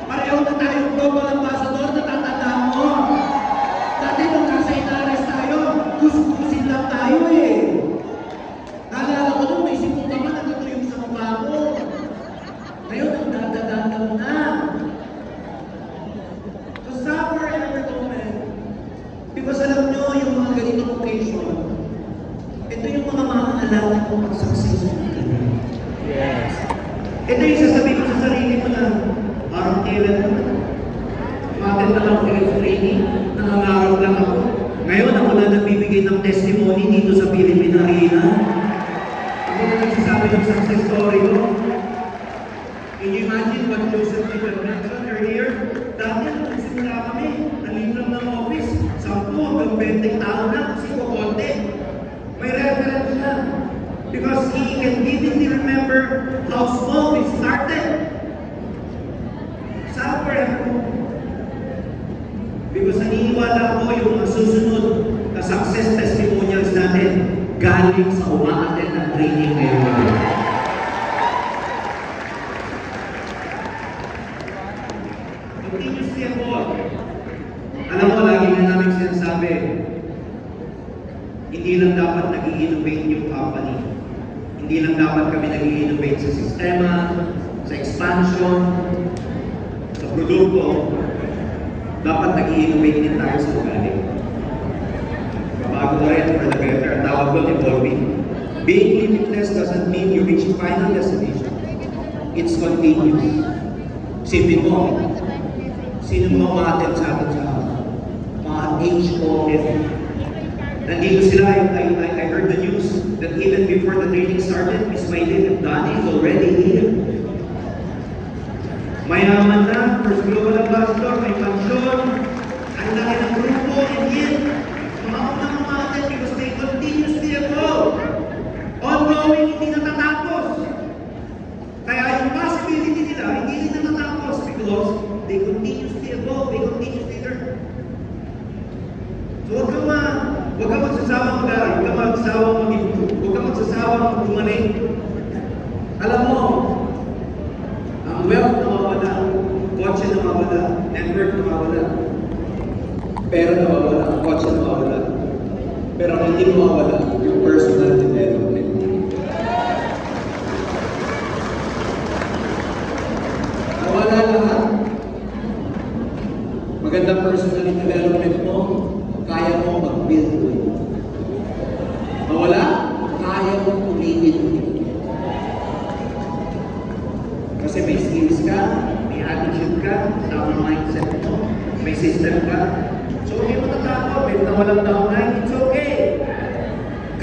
Pareho na tayong global ambassador, natatandaan mo. Dati nung nasa Inares tayo, gusto-gusin lang tayo eh. Naalala ko nung may sipong ka man, nagtutuyong sa mukha mo. Ngayon, ang dadadanda mo na. So somewhere in our moment, because alam nyo, yung mga ganitong occasion, ito yung mga maaalala ko ang success mo. Yes. Ito yung sasabihin mo sa sarili mo na parang kailan mo na. Umaten na lang kayo sa training, nangangarap lang ako. Ngayon ako na nagbibigay ng testimony dito sa Philippine Arena. Ako na nagsasabi ng success story ko. Can you imagine what Joseph Nicholas mentioned earlier? Dati nung nagsimula kami, nalim lang ng office, 10 hanggang 20 tao na, kasi kukonti. May reference siya. Because he can vividly remember how small we started. Somewhere ako. Because naniniwala ko yung mga susunod na success testimonials natin galing sa umaattend ng training ngayon. Continuously ako. Alam mo, lagi na namin sinasabi, hindi lang dapat nag-i-innovate yung company. Hindi lang dapat kami nag-i-innovate sa sistema, sa expansion, sa produkto. Dapat nag-i-innovate din tayo sa ugali. Babago ko rin for the better. Ang tawag ko, evolving. Being limitless doesn't mean you reach final destination. It's continuous. Sipin mo, sino mga umattend sa atin sa mga HOF? Nandito sila, I heard the news that even before the training started, Miss Maylin and Donnie is already here. Mayaman na, first global ambassador, may pansyon, ang laki ng grupo, and yet, mga unang umattend because they continuously evolve. Ongoing, hindi natatapos. Kaya yung possibility nila, hindi rin natatapos because they continuously evolve, they continuously learn. So huwag kang magsasawang mag-aral, huwag kang magsasawang mag-improve, huwag kang magsasawang gumaling. Alam mo, ang wealth na mawala, kotse na mawala, network na mawala, pera na mawala, kotse na mawala. Pero ang hindi mawala, yung personal development. Nawala lahat. Magandang personal development mo, kaya mo mag-build mo. Mawala, kaya mo ulitin mo. Kasi may skills ka, may attitude ka, tamang mindset mo, may system ka. So hindi mo tatakot, may nawalang downline, it's okay.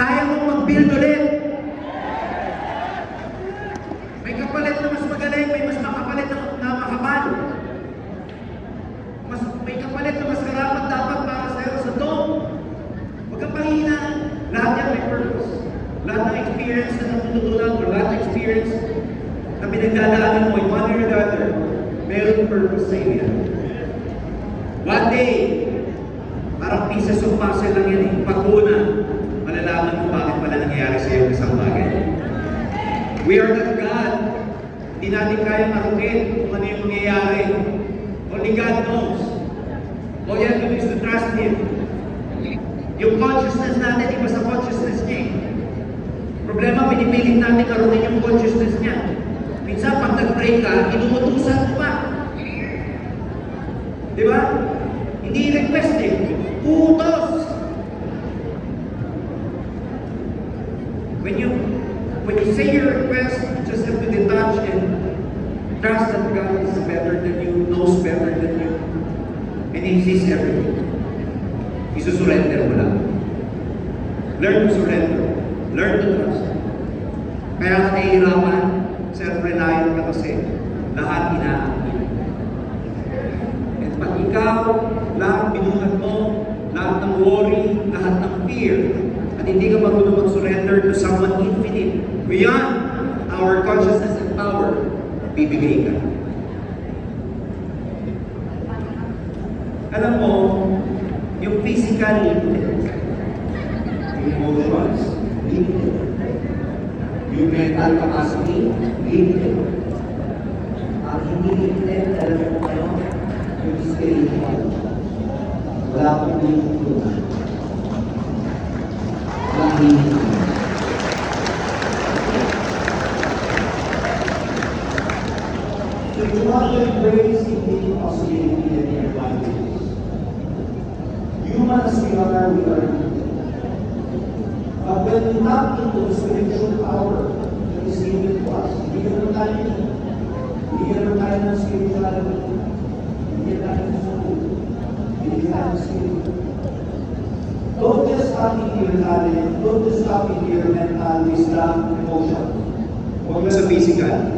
Kaya mo mag-build ulit. May kapalit na mas magaling, may mas makapalit na makapal. May kapalit na mas karapat dapat para sa'yo sa dome. Huwag kang panghihinaan. Lahat yan may purpose. Lahat ng experience na natutunan mo, lahat ng experience na pinagdadaanan mo, in one way or the other, Meron purpose sa iyo yan. One day, parang pieces of puzzle lang yan eh. Pag-una, malalaman mo bakit pala nangyayari sa iyo isang bagay. We are not God. Hindi natin kayang marukin kung ano yung mangyayari. Only God knows. All you have to do is to trust Him. Yung consciousness natin, iba sa consciousness niya eh. Problema, pinipilit natin karunin yung consciousness niya. Minsan, pag nag-pray ka, inumutusan mo pa. Di ba? Hindi request eh. Utos. When you say your request, you just have to detach and trust that God is better than you, knows better than you, and He sees everything. Isusurrender mo lang. Learn to surrender. Learn to trust. Kaya ka nahihirapan, self-reliant ka kasi lahat inaamin. At pag ikaw, lahat binuhat mo, lahat ng worry, lahat ng fear, at hindi ka marunong mag-surrender to someone infinite, beyond our consciousness and power, bibigay ka. Alam mo, yung physical limited, yung emotions, limited, yung mental capacity, limited. Ang hindi limited, alam mo kayo, yung spiritual. Wala akong limited. Walang limited. So you want to embrace the possibility in your life. Human as we are limited. But when we tap into the spiritual power that is given to us, bigyan naman tayo ng spirituality, bigyan tayo ng soul, bigyan tayo ng spirit. Don't just tap into your talent, don't just tap into your mental wisdom, emotion. Huwag na sa physical.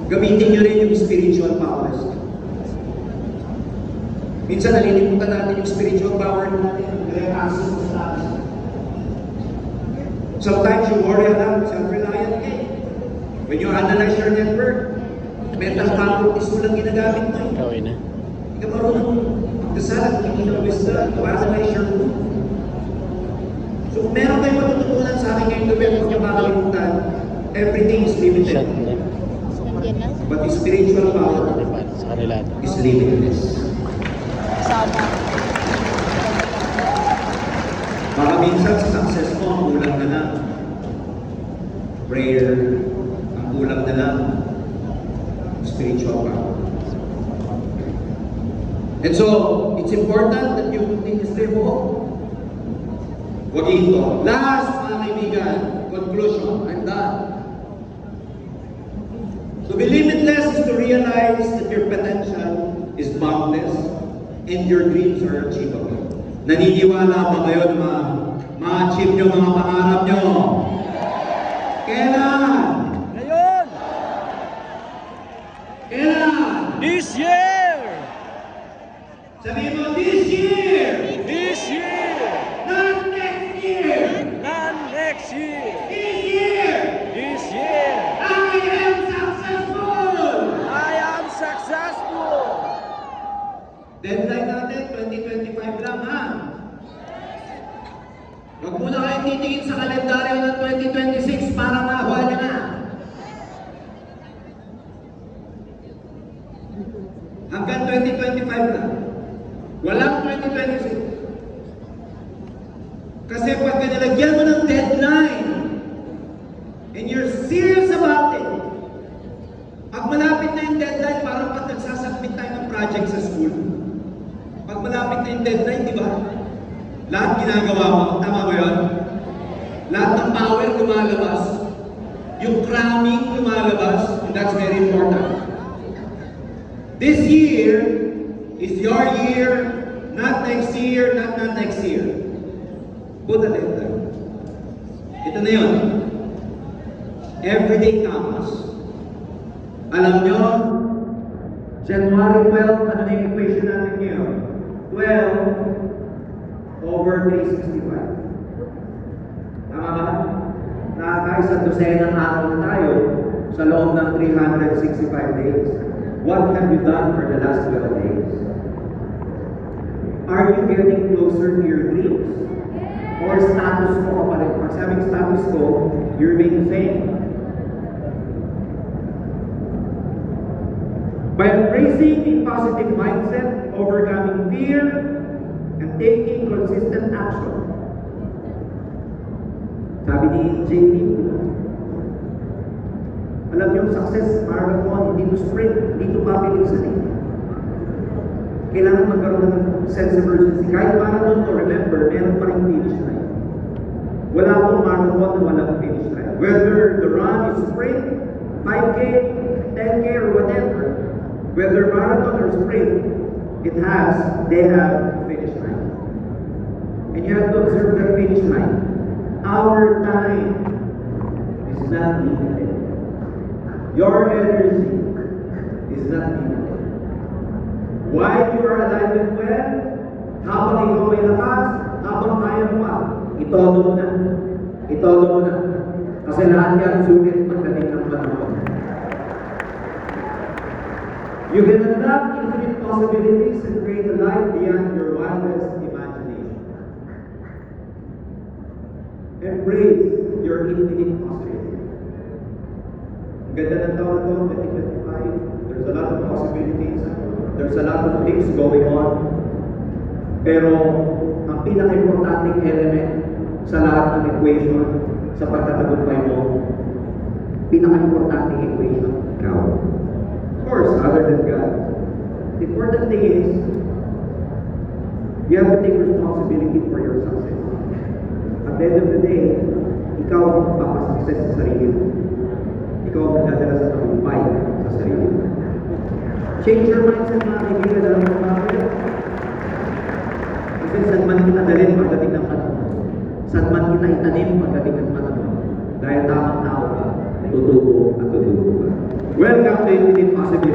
Gamitin nyo rin yung spiritual powers. Minsan nalilimutan natin yung spiritual power natin, kaya access mo sa taas. Sometimes you worry a lot, self-reliant ka. When you analyze your network, mental faculties mo lang ginagamit mo. Gawin na. Hindi ka marunong magdasal at hindi na wisdom to analyze your mood. So kung meron kayo matututunan sa akin ngayong gabi, huwag niyo makalimutan, everything is limited. Shut na. Nandiyan na. But the spiritual power Sa kanila. is limitless. Sama. Baka minsan sa success mo, ang kulang na lang. Prayer, ang kulang na lang. Spiritual power. And so, it's important that you continuously walk. Huwag ito. Last, mga kaibigan, conclusion, I'm done. To be limitless is to realize that your potential is boundless and your dreams are achievable. Naniniwala ba kayo na ma-achieve nyo mga pangarap nyo? Kailan? Ngayon! Kailan? This year! Sabihin mo, this year! This year! Not next year! Not next year! This year! This year! I am successful! I am successful! Deadline natin, 2025 lang ha? Huwag muna kayong titingin sa kalendaryo ng 2026 para mahuwala na. Hanggang 2025 na. Walang 2026. Kasi pag nilagyan mo ng deadline and you're serious about it, pag malapit na yung deadline, parang pag nagsasubmit tayo ng project sa school. Pag malapit na yung deadline, di ba? Lahat ginagawa mo. Tama ba yun? Lahat ng power lumalabas. Yung cramming lumalabas. And that's very important. This year is your year, not next year, not next year. Put a deadline. Ito na yun. Everyday counts. Alam nyo, January 12, ano na yung equation natin ngayon? 12 over 365. Tama ba? Nakakaisang dosenang araw na tayo sa loob ng 365 days. What have you done for the last 12 days? Are you getting closer to your dreams? Or status quo ka pa rin? Pag sabing status quo, you remain the same. By embracing a positive mindset, overcoming fear, and taking consistent action. Sabi ni JP, alam niyo, success marathon, hindi to sprint, hindi to pabilisan eh. Kailangan magkaroon ng sense of urgency. Kahit marathon to, remember, meron pa rin finish line. Wala pong marathon na walang finish line. Whether the run is sprint, 5K, 10K, or whatever, whether marathon or sprint, they have a finish line. And you have to observe the finish line. Our time is not limited. Your energy is not limited. While you are alive and well, habang ikaw may lakas, habang kaya mo pa, itodo mo na. Itodo mo na. Kasi lahat yan sulit pagdating ng panahon. You can unlock infinite possibilities and create a life beyond your wildest imagination. Embrace your infinite possibilities. Ganda ng taon na to, 2025. There's a lot of possibilities. There's a lot of things going on. Pero ang pinaka-importanting element sa lahat ng equation, sa pagtatagumpay mo, pinaka-importanting equation, ikaw. Of course, other than God. The important thing is, you have to take responsibility for your success. At the end of the day, ikaw ang magpapasuccess sa sarili mo. Ikaw ang magdadala sa tagumpay sa sarili mo. Change your mindset, mga kaibigan, alam mo bakit? Kasi saan man kita dalhin pagdating ng panahon. Saan man kita itanim pagdating ng panahon. Dahil tamang tao ka, tutubo at tutubo ka. Welcome to Infinite Possibilities.